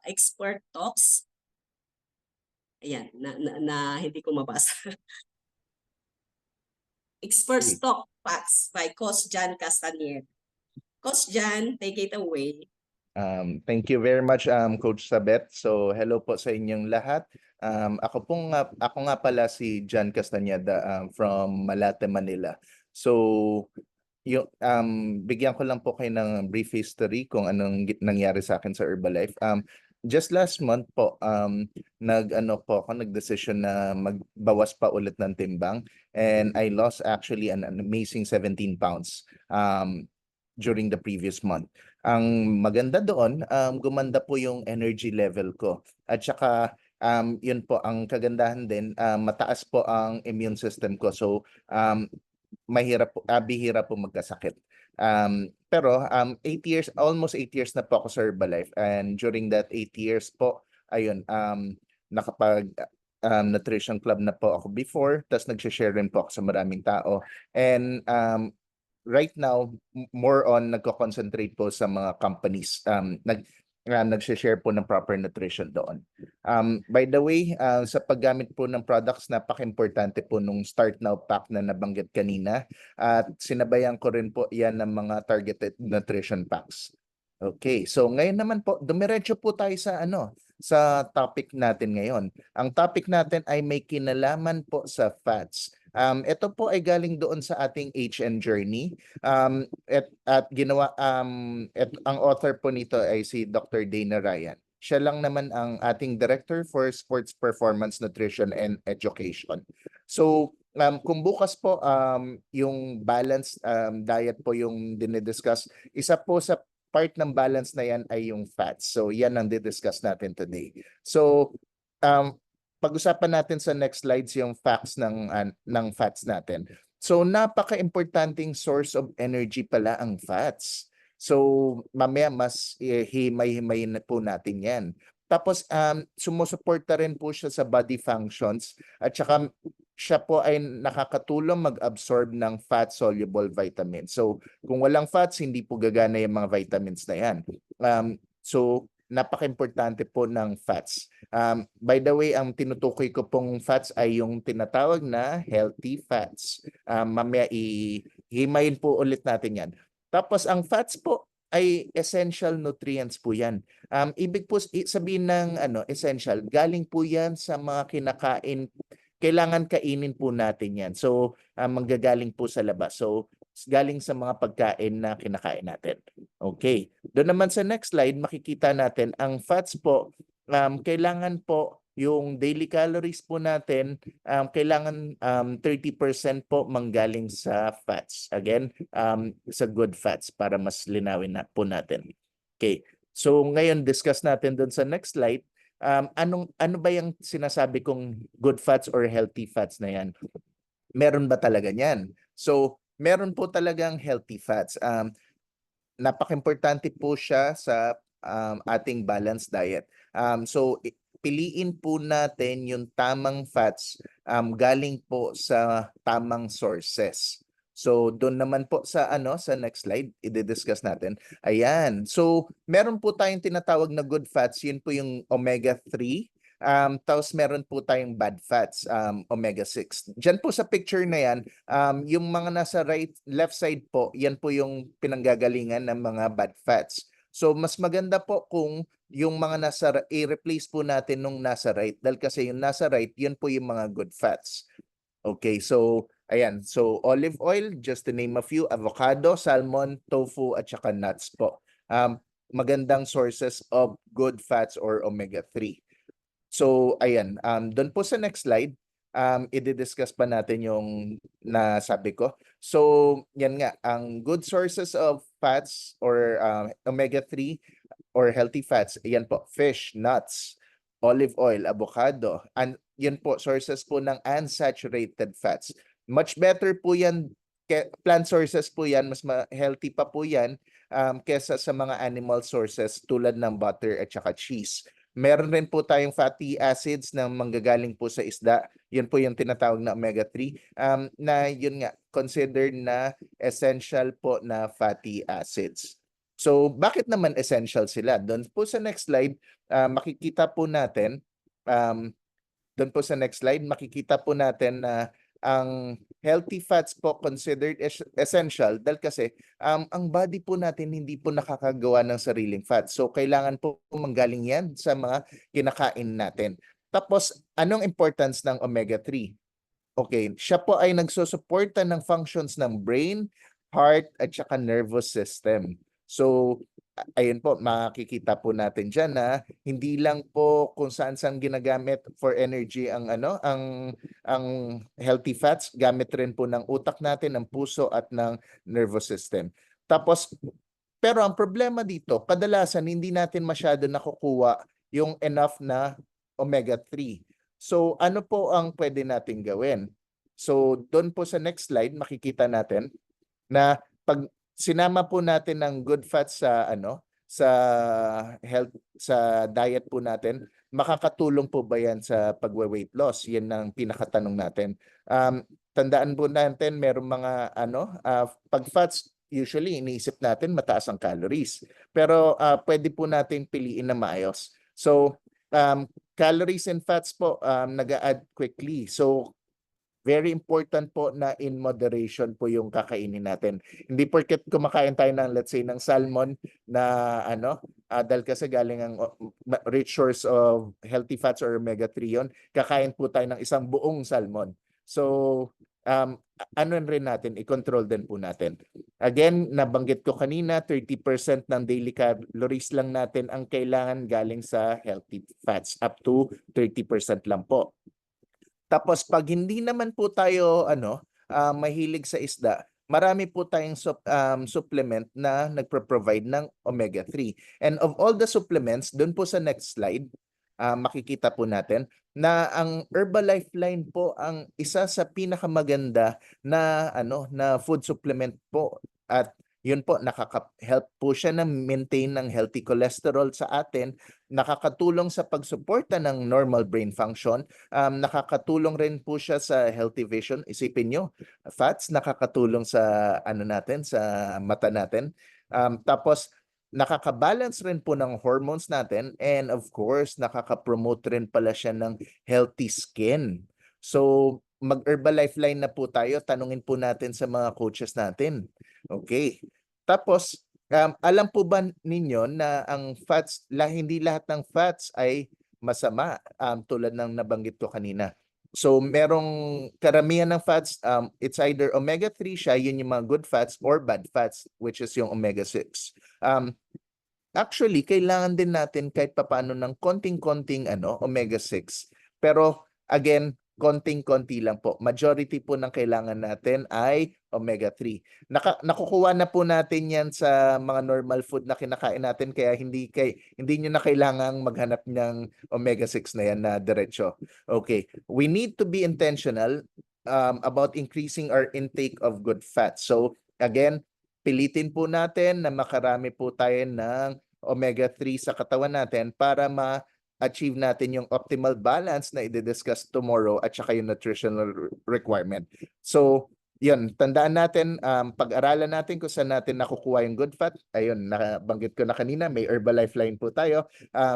expert talks. Ayan, hindi ko mabasa. Experts Sige. Talk Facts by Coach Jan Castaneda. Coach Jan, take it away. Thank you very much, Coach Sabet. So, hello po sa inyong lahat. Ako nga pala si John Castañeda from Malate, Manila. So, bigyan ko lang po kayo ng brief history kung anong nangyari sa akin sa Herbalife. Just last month po, nag-decision na magbawas pa ulit ng timbang, and I lost actually an amazing 17 pounds during the previous month. Ang maganda doon, gumanda po yung energy level ko. At saka, yun po, ang kagandahan din, mataas po ang immune system ko. So, bihira po magkasakit. Pero 8 years, almost 8 years na po ako sa Herbalife. And during that 8 years po, ayun, nakapag nutrition club na po ako before, tapos nag-share rin po ako sa maraming tao. And right now, more on nagko-concentrate po sa mga companies. Nag-share po ng proper nutrition doon. By the way, sa paggamit po ng products, napaka-importante po nung Start Now pack na nabanggit kanina. At sinabayan ko rin po yan ng mga targeted nutrition packs. Okay, so ngayon naman po, dumiretso po tayo sa topic natin ngayon. Ang topic natin ay may kinalaman po sa fats. Ito po ay galing doon sa ating HN journey. At ginawa ang author po nito ay si Dr. Dana Ryan. Siya lang naman ang ating Director for Sports Performance Nutrition and Education. So, kung bukas po yung balanced diet po yung dinidiscuss, isa po sa part ng balance na yan ay yung fats. So, yan ang didiscuss natin today. So, pag-usapan natin sa next slides yung facts ng fats natin. So, napaka-importanting source of energy pala ang fats. So, mamaya mas himay-himayin na po natin yan. Tapos, sumusuporta rin po siya sa body functions at saka siya po ay nakakatulong mag-absorb ng fat-soluble vitamins. So, kung walang fats, hindi po gagana yung mga vitamins na yan. So, napaka-importante po ng fats. By the way, ang tinutukoy ko pong fats ay yung tinatawag na healthy fats. Mamaya himayin po ulit natin yan. Tapos, ang fats po ay essential nutrients po yan. Ibig po sabihin ng essential, galing po yan sa mga kinakain, kailangan kainin po natin yan. So, manggagaling po sa labas. So, galing sa mga pagkain na kinakain natin. Okay. Doon naman sa next slide, makikita natin ang fats po, kailangan po yung daily calories po natin, kailangan 30% po manggaling sa fats. Again, sa good fats para mas linawin na po natin. Okay. So, ngayon discuss natin doon sa next slide. Ano ba yung sinasabi kong good fats or healthy fats na yan? Meron ba talaga niyan? So, meron po talagang healthy fats. Napaka-importante po siya sa ating balanced diet. So, piliin po natin yung tamang fats galing po sa tamang sources. So, doon naman po sa next slide, i-discuss natin. Ayan. So, meron po tayong tinatawag na good fats. Yun po yung omega-3. Tapos meron po tayong bad fats, omega-6. Diyan po sa picture na yan, yung mga nasa left side po, yan po yung pinanggagalingan ng mga bad fats. So, mas maganda po kung yung mga i-replace po natin nung nasa right. Dahil kasi yung nasa right, yun po yung mga good fats. Okay, so, ayan. So, olive oil, just to name a few, avocado, salmon, tofu, at saka nuts po. Magandang sources of good fats or omega-3. So, ayan. Doon po sa next slide, i-discuss pa natin yung nasabi ko. So, yan nga. Ang good sources of fats or omega-3 or healthy fats, yan po, fish, nuts, olive oil, avocado. And yan po, sources po ng unsaturated fats. Much better po yan, plant sources po yan, mas healthy pa po yan kesa sa mga animal sources tulad ng butter at saka cheese. Meron rin po tayong fatty acids na manggagaling po sa isda. Yun po yung tinatawag na omega-3 na yun nga, considered na essential po na fatty acids. So bakit naman essential sila? Doon po sa next slide, makikita po natin, doon po sa next slide, makikita po natin na ang healthy fats po considered essential dahil kasi ang body po natin hindi po nakakagawa ng sariling fats. So kailangan po manggaling yan sa mga kinakain natin. Tapos, anong importance ng omega-3? Okay, siya po ay nagsusuporta ng functions ng brain, heart, at saka nervous system. So, ayun po, makikita po natin dyan na hindi lang po kung saan-saan ginagamit for energy ang ang healthy fats, gamit rin po ng utak natin, ng puso at ng nervous system. Tapos, pero ang problema dito, kadalasan hindi natin masyado nakukuha yung enough na omega-3. So, ano po ang pwede natin gawin? So, doon po sa next slide, makikita natin na pag sinama po natin ng good fats sa sa health, sa diet po natin, makakatulong po ba yan sa pagwe-weight loss? Yan ang pinakatanong natin. Tandaan po natin, merong mga pag fats, usually iniisip natin mataas ang calories. Pero pwede po natin piliin na maayos. So, calories and fats po nag-a-add quickly. So, very important po na in moderation po yung kakainin natin. Hindi porket kumakain tayo ng, let's say, ng salmon na dahil kasi galing ang rich source of healthy fats or omega-3 yun, kakain po tayo ng isang buong salmon. So, ano rin natin, i-control din po natin. Again, nabanggit ko kanina, 30% ng daily calories lang natin ang kailangan galing sa healthy fats, up to 30% lang po. Tapos pag hindi naman po tayo mahilig sa isda, marami po tayong supplement na nagpro-provide ng omega-3. And of all the supplements, doon po sa next slide, makikita po natin na ang Herbalife line po ang isa sa pinakamaganda na na food supplement po, at yun po, nakaka-help po siya na maintain ng healthy cholesterol sa atin, nakakatulong sa pagsuporta ng normal brain function, nakakatulong rin po siya sa healthy vision. Isipin nyo, fats nakakatulong sa natin, sa mata natin. Tapos nakaka-balance rin po ng hormones natin, and of course, nakaka-promote rin pala siya ng healthy skin. So, mag-Herbalife line na po tayo, tanungin po natin sa mga coaches natin. Okay. Tapos, alam po ba ninyo na ang fats, hindi lahat ng fats ay masama, tulad ng nabanggit ko kanina. So, merong karamihan ng fats, it's either omega-3 siya, yun yung mga good fats, or bad fats, which is yung omega-6. Actually, kailangan din natin kahit papaano ng konting-konting omega-6. Pero again, konting-konti lang po. Majority po ng kailangan natin ay omega-3. Nakukuha na po natin yan sa mga normal food na kinakain natin, kaya hindi nyo na kailangang maghanap ng omega-6 na yan na diretso. Okay, we need to be intentional about increasing our intake of good fats. So again, pilitin po natin na makarami po tayo ng omega-3 sa katawan natin para ma-achieve natin yung optimal balance na i-discuss tomorrow at saka yung nutritional requirement. So, yun, tandaan natin, pag-aralan natin kung saan natin nakukuha yung good fat. Ayun, nabanggit ko na kanina, may Herbalife line po tayo.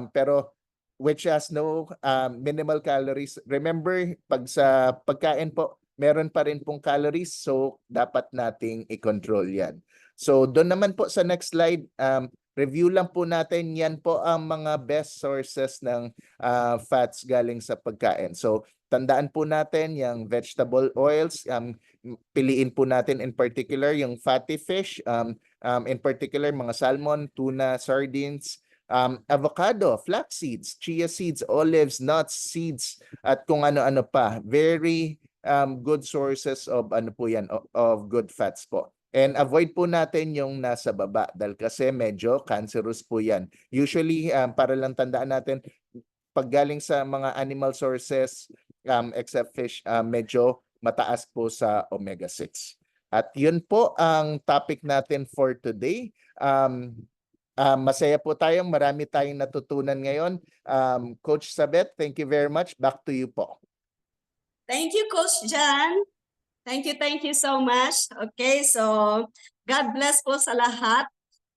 Pero which has no minimal calories. Remember, pag sa pagkain po, meron pa rin pong calories, so dapat nating i-control yan. So, doon naman po sa next slide, review lang po natin, yan po ang mga best sources ng fats galing sa pagkain. So, tandaan po natin yung vegetable oils, piliin po natin in particular yung fatty fish, in particular mga salmon, tuna, sardines, avocado, flax seeds, chia seeds, olives, nuts, seeds, at kung ano-ano pa. Very good sources of po yan, of good fats po. And avoid po natin yung nasa baba dahil kasi medyo cancerous po yan. Usually, para lang tandaan natin, pag galing sa mga animal sources, except fish, medyo mataas po sa omega-6. At yun po ang topic natin for today. Masaya po tayong marami tayong natutunan ngayon. Coach Sabet, thank you very much. Back to you po. Thank you, Coach Jan. Thank you so much. Okay, so God bless po sa lahat.